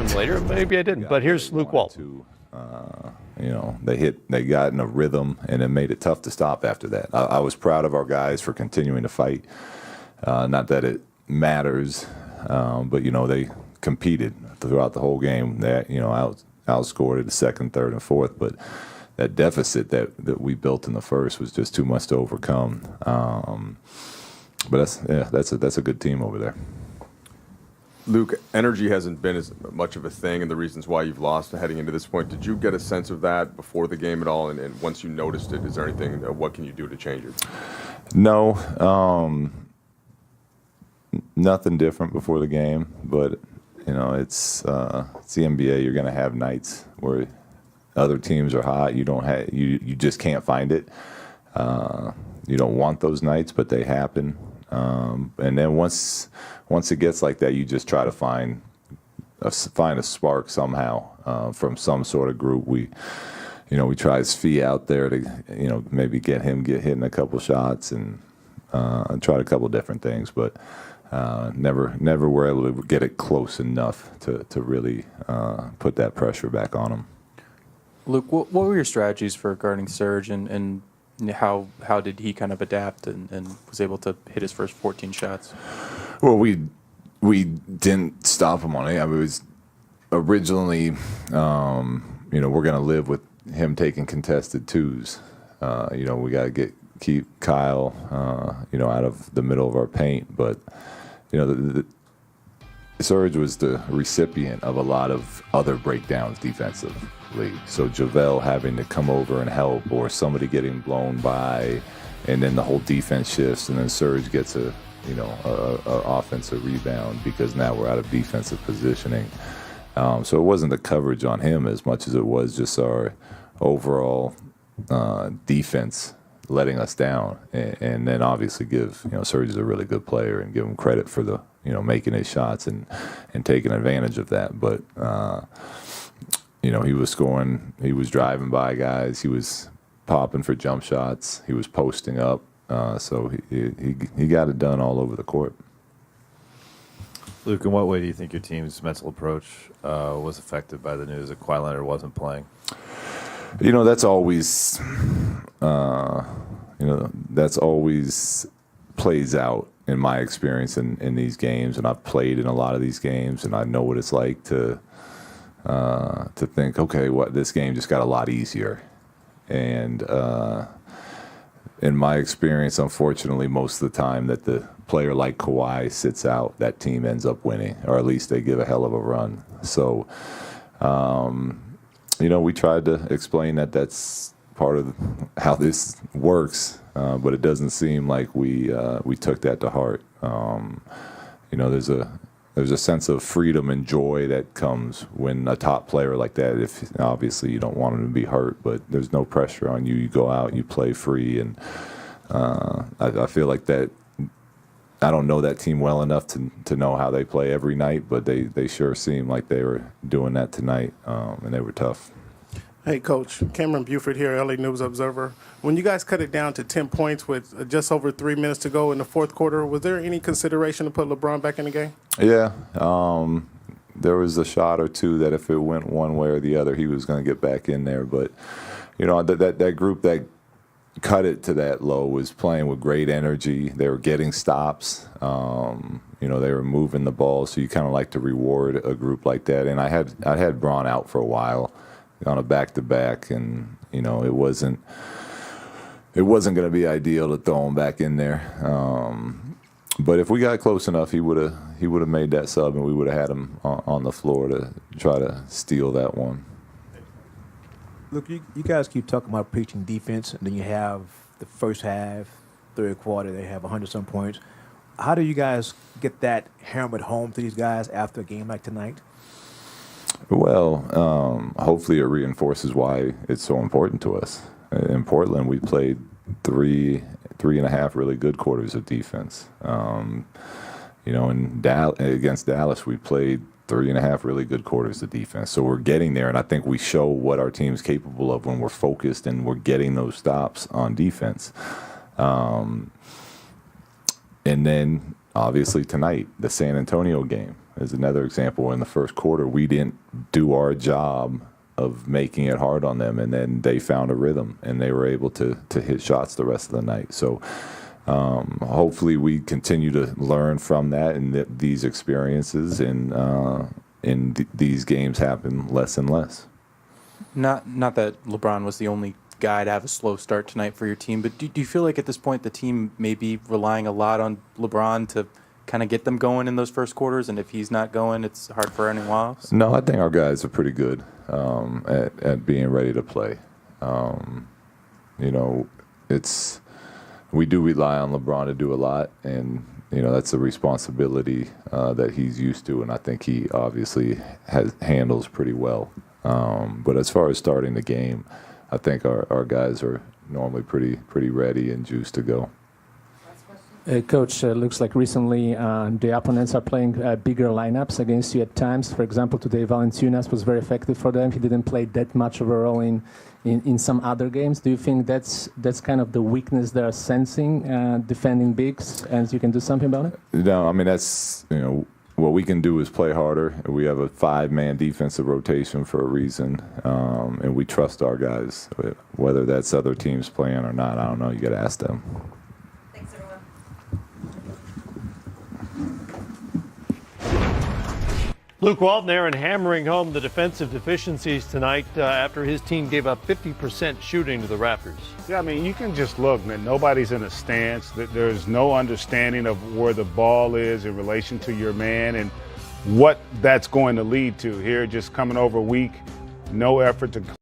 him later. Maybe I didn't. But here's Luke Walton. They got in a rhythm, and it made it tough to stop after that. I was proud of our guys for continuing to fight. Not that it matters, but they competed throughout the whole game. They outscored it the second, third, and fourth, but that deficit that we built in the first was just too much to overcome. But that's a good team over there. Luke, energy hasn't been as much of a thing, and the reasons why you've lost heading into this point. Did you get a sense of that before the game at all? And once you noticed it, is there anything? What can you do to change it? No, nothing different before the game. But it's the NBA. You're going to have nights where other teams are hot. You just can't find it. You don't want those nights, but they happen. And then once it gets like that, you just try to find a spark somehow from some sort of group. We tried Svi out there to maybe get hitting a couple shots and tried a couple different things, but never were able to get it close enough to really put that pressure back on them. Luke, what were your strategies for guarding Serge, and how did he kind of adapt and was able to hit his first 14 shots? Well, we didn't stop him on it. I mean, it was originally, we're going to live with him taking contested twos. We got to keep Kyle, out of the middle of our paint. But, Serge was the recipient of a lot of other breakdowns defensively. So JaVale having to come over and help, or somebody getting blown by, and then the whole defense shifts, and then Serge gets a offensive rebound because now we're out of defensive positioning. So it wasn't the coverage on him as much as it was just our overall defense letting us down, and then obviously give Serge is a really good player and give him credit for the making his shots and taking advantage of that. But he was scoring, he was driving by guys, he was popping for jump shots, he was posting up, so he got it done all over the court. Luke, in what way do you think your team's mental approach was affected by the news that Kawhi Leonard wasn't playing? That's always, that's always plays out in my experience in these games, and I've played in a lot of these games, and I know what it's like to think, okay, this game just got a lot easier. And in my experience, unfortunately, most of the time that the player like Kawhi sits out, that team ends up winning, or at least they give a hell of a run. So, we tried to explain that that's part of how this works, but it doesn't seem like we took that to heart. There's a sense of freedom and joy that comes when a top player like that, if obviously you don't want him to be hurt, but there's no pressure on you. You go out, you play free, and I feel like that. I don't know that team well enough to know how they play every night, but they sure seem like they were doing that tonight, and they were tough. Hey, Coach. Cameron Buford here, LA News Observer. When you guys cut it down to 10 points with just over 3 minutes to go in the fourth quarter, was there any consideration to put LeBron back in the game? Yeah. There was a shot or two that if it went one way or the other, he was going to get back in there. But, that group that cut it to that low was playing with great energy. They were getting stops. They were moving the ball, so you kind of like to reward a group like that. And I had Braun out for a while on a back-to-back, and it wasn't going to be ideal to throw him back in there. But if we got close enough, he would have made that sub, and we would have had him on the floor to try to steal that one. Look, you guys keep talking about preaching defense, and then you have the first half, third quarter, they have 100-some points. How do you guys get that hammered home to these guys after a game like tonight? Well, hopefully it reinforces why it's so important to us. In Portland, we played three and a half really good quarters of defense. Against Dallas, we played 3.5 really good quarters of defense. So we're getting there, and I think we show what our team's capable of when we're focused and we're getting those stops on defense. And then, obviously tonight, the San Antonio game is another example. In the first quarter, we didn't do our job of making it hard on them, and then they found a rhythm, and they were able to hit shots the rest of the night. So hopefully we continue to learn from that, and these experiences, and these games happen less and less. Not that LeBron was the only guy to have a slow start tonight for your team, but do you feel like at this point the team may be relying a lot on LeBron to kind of get them going in those first quarters, and if he's not going, it's hard for anyone else? No, I think our guys are pretty good at being ready to play. We do rely on LeBron to do a lot, and that's a responsibility that he's used to, and I think he obviously handles pretty well. But as far as starting the game, I think our guys are normally pretty ready and juiced to go. Coach, looks like recently the opponents are playing bigger lineups against you at times. For example, today Valanciunas was very effective for them. He didn't play that much of a role in some other games. Do you think that's kind of the weakness they're sensing, defending bigs, and you can do something about it? No, I mean, that's, what we can do is play harder. We have a 5-man defensive rotation for a reason, and we trust our guys. Whether that's other teams playing or not, I don't know. You got to ask them. Thanks, everyone. Luke Walton there and hammering home the defensive deficiencies tonight after his team gave up 50% shooting to the Raptors. Yeah, I mean, you can just look, man. Nobody's in a stance. There's no understanding of where the ball is in relation to your man and what that's going to lead to. Here, just coming over weak, no effort to